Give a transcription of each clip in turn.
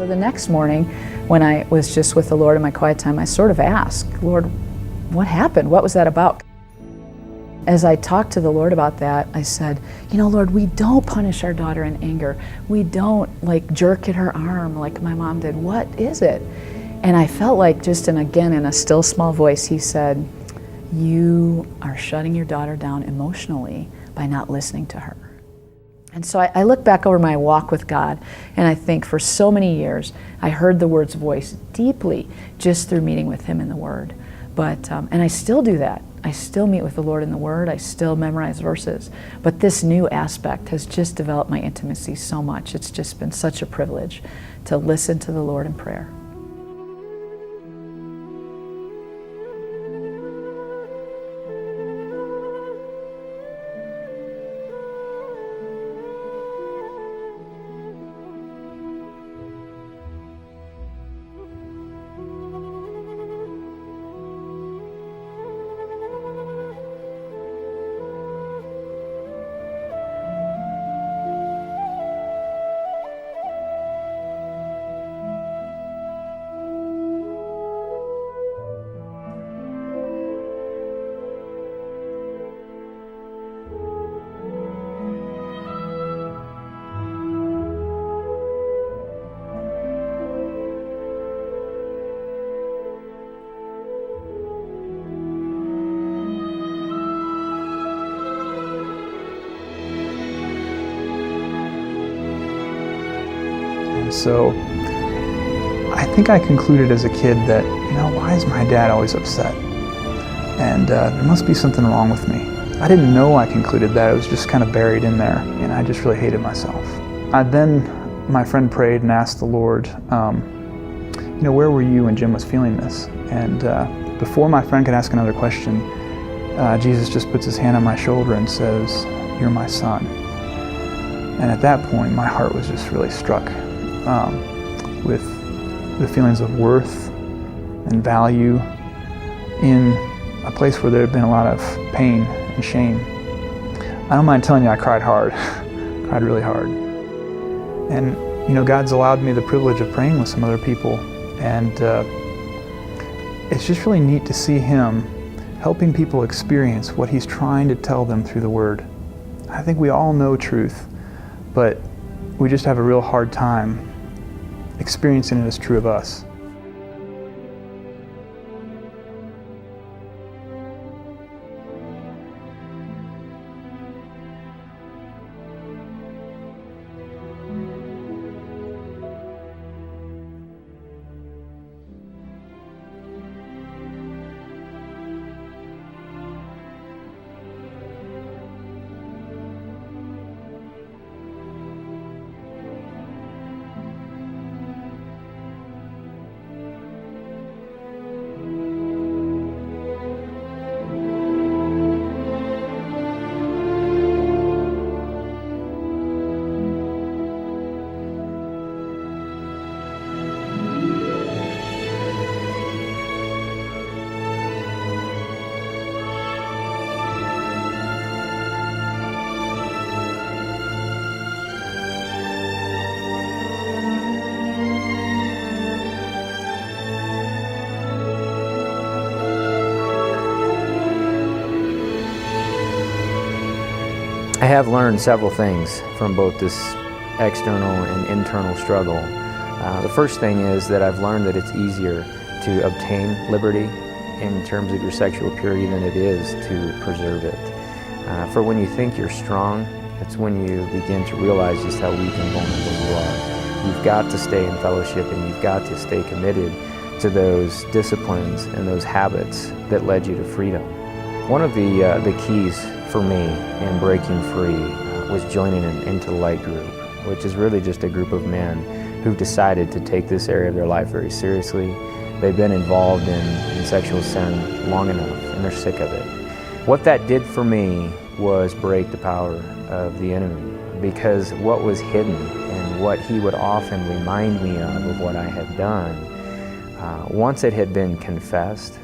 So the next morning, when I was just with the Lord in my quiet time, I sort of asked, Lord, what happened? What was that about? As I talked to the Lord about that, I said, Lord, we don't punish our daughter in anger. We don't jerk at her arm like my mom did. What is it? And I felt like again, in a still small voice, he said, you are shutting your daughter down emotionally by not listening to her. And so I look back over my walk with God, and I think for so many years, I heard the Word's voice deeply just through meeting with Him in the Word. And I still do that. I still meet with the Lord in the Word. I still memorize verses. But this new aspect has just developed my intimacy so much. It's just been such a privilege to listen to the Lord in prayer. So I think I concluded as a kid that, why is my dad always upset? And there must be something wrong with me. I didn't know I concluded that. It was just kind of buried in there, and I just really hated myself. Then my friend prayed and asked the Lord, where were you when Jim was feeling this? And before my friend could ask another question, Jesus just puts his hand on my shoulder and says, "You're my son." And at that point, my heart was just really struck with the feelings of worth and value in a place where there had been a lot of pain and shame. I don't mind telling you, I cried hard, cried really hard. And God's allowed me the privilege of praying with some other people, and it's just really neat to see Him helping people experience what He's trying to tell them through the Word. I think we all know truth, but we just have a real hard time experiencing it as true of us. I have learned several things from both this external and internal struggle. The first thing is that I've learned that it's easier to obtain liberty in terms of your sexual purity than it is to preserve it. For when you think you're strong, it's when you begin to realize just how weak and vulnerable you are. You've got to stay in fellowship, and you've got to stay committed to those disciplines and those habits that led you to freedom. One of the keys for me in breaking free was joining an Into the Light group, which is really just a group of men who've decided to take this area of their life very seriously. They've been involved in sexual sin long enough, and they're sick of it. What that did for me was break the power of the enemy, because what was hidden and what he would often remind me of what I had done, once it had been confessed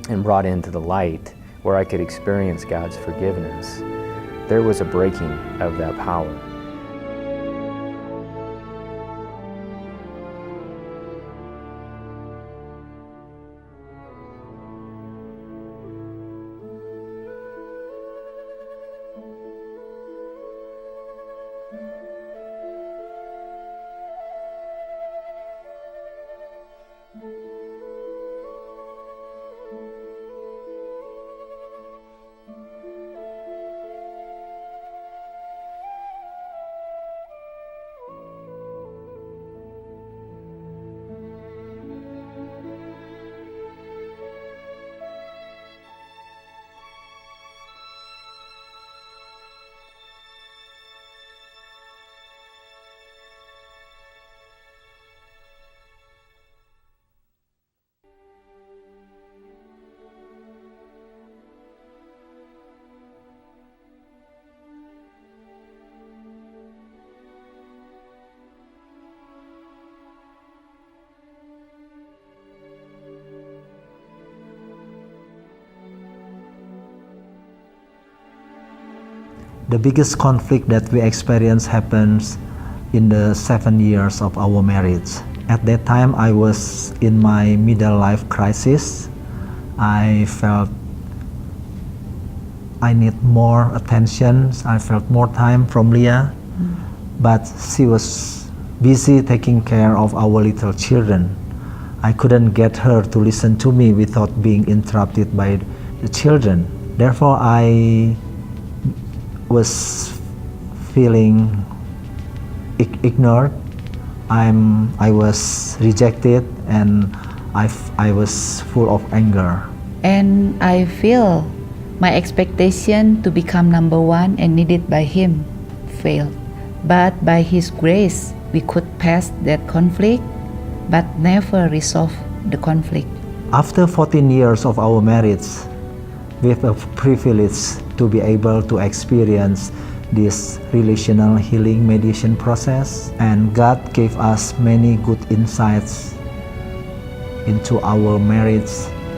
and brought into the light, where I could experience God's forgiveness, there was a breaking of that power. The biggest conflict that we experience happens in the 7 years of our marriage. At that time, I was in my middle life crisis. I felt I need more attention. I felt more time from Leah, but she was busy taking care of our little children. I couldn't get her to listen to me without being interrupted by the children. Therefore, I was feeling ignored. I was rejected, and I was full of anger. And I feel my expectation to become number one and needed by him failed. But by his grace, we could pass that conflict, but never resolve the conflict. After 14 years of our marriage, we have a privilege to be able to experience this relational healing mediation process, and God gave us many good insights into our marriage,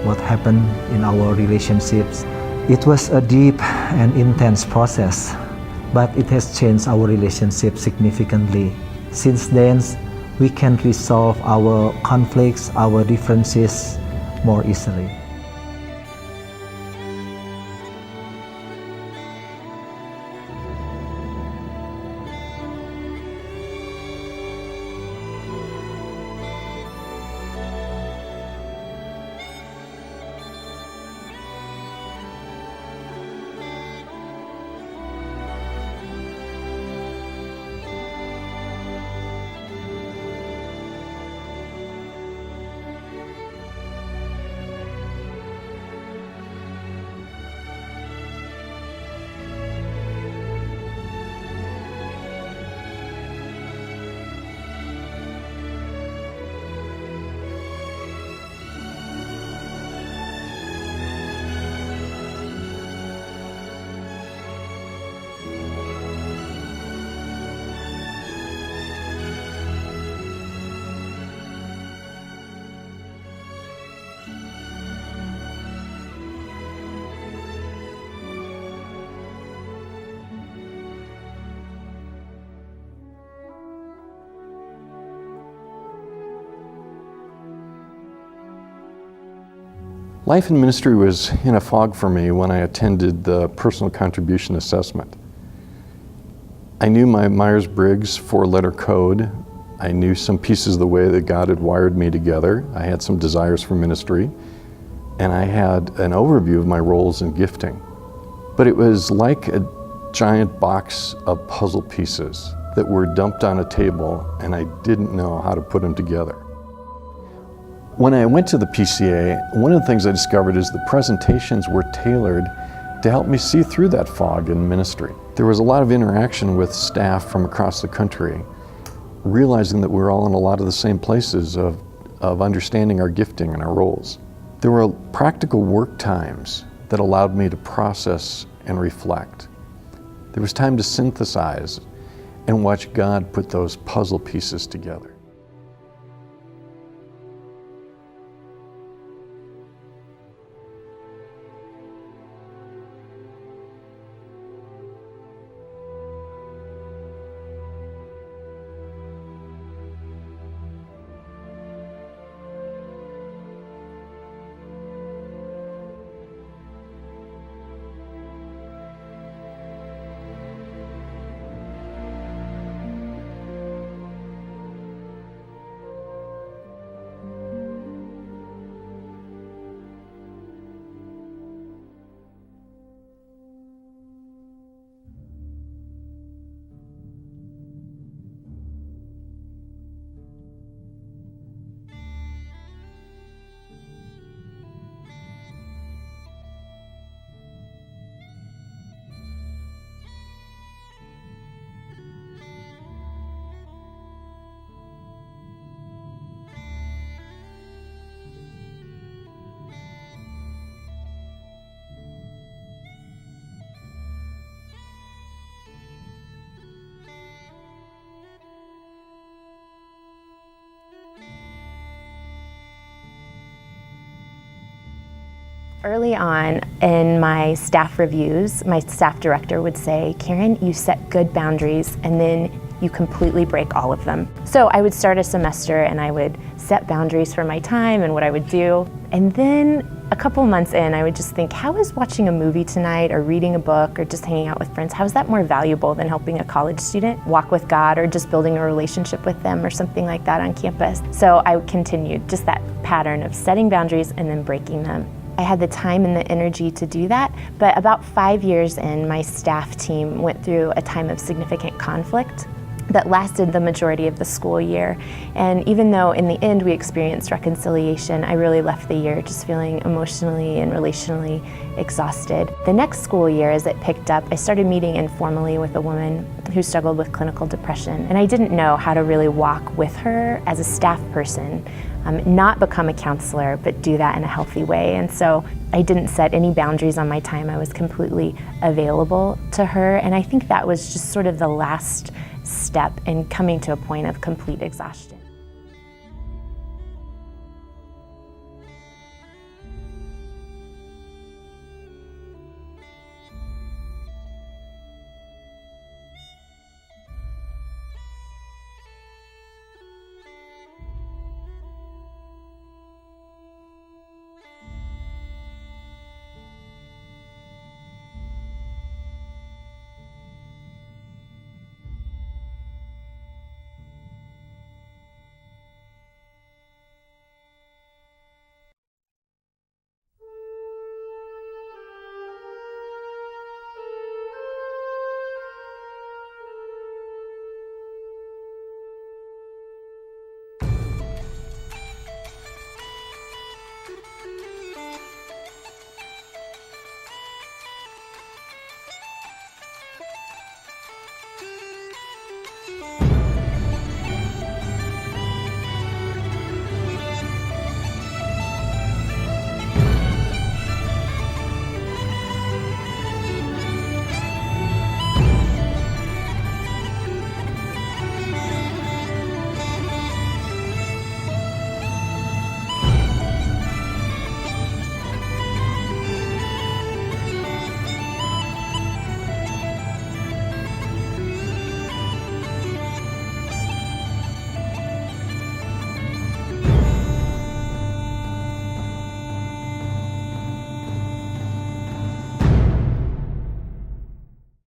what happened in our relationships. It was a deep and intense process, but it has changed our relationship significantly. Since then, we can resolve our conflicts, our differences more easily. Life in ministry was in a fog for me when I attended the personal contribution assessment. I knew my Myers-Briggs 4-letter code. I knew some pieces of the way that God had wired me together. I had some desires for ministry, and I had an overview of my roles and gifting. But it was like a giant box of puzzle pieces that were dumped on a table, and I didn't know how to put them together. When I went to the PCA, one of the things I discovered is the presentations were tailored to help me see through that fog in ministry. There was a lot of interaction with staff from across the country, realizing that we're all in a lot of the same places of understanding our gifting and our roles. There were practical work times that allowed me to process and reflect. There was time to synthesize and watch God put those puzzle pieces together. Early on in my staff reviews, my staff director would say, Karen, you set good boundaries and then you completely break all of them. So I would start a semester and I would set boundaries for my time and what I would do. And then a couple months in, I would just think, how is watching a movie tonight or reading a book or just hanging out with friends, how is that more valuable than helping a college student walk with God or just building a relationship with them or something like that on campus? So I continued just that pattern of setting boundaries and then breaking them. I had the time and the energy to do that, but about 5 years in, my staff team went through a time of significant conflict that lasted the majority of the school year. And even though in the end we experienced reconciliation, I really left the year just feeling emotionally and relationally exhausted. The next school year, as it picked up, I started meeting informally with a woman who struggled with clinical depression. And I didn't know how to really walk with her as a staff person, not become a counselor, but do that in a healthy way. And so I didn't set any boundaries on my time. I was completely available to her. And I think that was just sort of the last step in coming to a point of complete exhaustion.